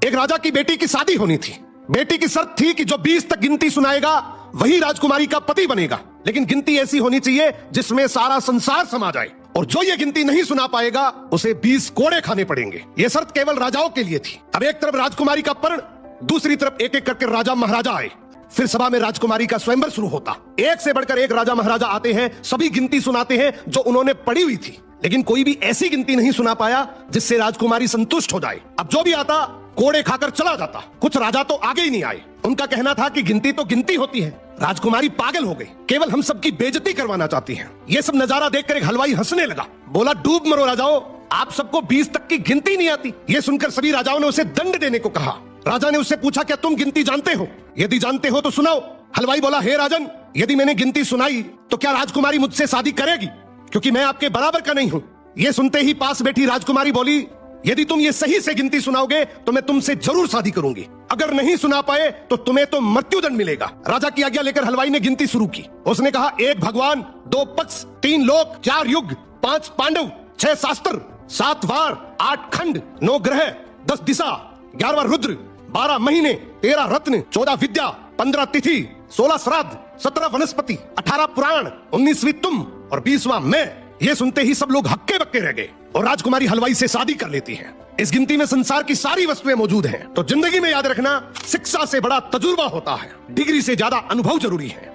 एक राजा की बेटी की शादी होनी थी। बेटी की शर्त थी कि जो 20 तक गिनती सुनाएगा वही राजकुमारी का पति बनेगा, लेकिन गिनती ऐसी होनी चाहिए जिसमें सारा संसार समा जाए, और जो ये गिनती नहीं सुना पाएगा उसे 20 कोड़े खाने पड़ेंगे। ये शर्त केवल राजाओं के लिए थी। अब एक तरफ राजकुमारी का पर्ण, दूसरी तरफ एक एक करके राजा महाराजा आए। फिर सभा में राजकुमारी का स्वयंवर शुरू होता। एक से बढ़कर एक राजा महाराजा आते हैं, सभी गिनती सुनाते हैं जो उन्होंने पढ़ी हुई थी, लेकिन कोई भी ऐसी गिनती नहीं सुना पाया जिससे राजकुमारी संतुष्ट हो जाए। अब जो भी आता कोड़े खाकर चला जाता। कुछ राजा तो आगे ही नहीं आए। उनका कहना था कि गिनती तो गिनती होती है, राजकुमारी पागल हो गई, केवल हम सबकी बेइज्जती करवाना चाहती है। ये सब नजारा देखकर एक हलवाई हंसने लगा, बोला डूब मरो राजाओं, आप सबको 20 तक की गिनती नहीं आती। ये सुनकर सभी राजाओं ने उसे दंड देने को कहा। राजा ने उससे पूछा, क्या तुम गिनती जानते हो? यदि जानते हो तो सुनाओ। हलवाई बोला, हे राजन, यदि मैंने गिनती सुनाई तो क्या राजकुमारी मुझसे शादी करेगी, क्योंकि मैं आपके बराबर का नहीं हूँ। ये सुनते ही पास बैठी राजकुमारी बोली, यदि तुम ये सही से गिनती सुनाओगे तो मैं तुमसे जरूर शादी करूंगी, अगर नहीं सुना पाए तो तुम्हें तो मृत्युदंड मिलेगा। राजा की आज्ञा लेकर हलवाई ने गिनती शुरू की। उसने कहा, 1 भगवान, 2 पक्ष, 3 लोक, 4 युग, 5 पांडव, 6 शास्त्र, 7 वार, 8 खंड, 9 ग्रह, 10 दिशा, 11वां रुद्र, 12 महीने, 13 रत्न, 14 विद्या, 15 तिथि, 16 श्राद्ध, 17 वनस्पति, 18 पुराण, 19वीं तुम और 20वां मैं। ये सुनते ही सब लोग हक्के बक्के रह गए और राजकुमारी हलवाई से शादी कर लेती है। इस गिनती में संसार की सारी वस्तुएं मौजूद हैं। तो जिंदगी में याद रखना, शिक्षा से बड़ा तजुर्बा होता है, डिग्री से ज्यादा अनुभव जरूरी है।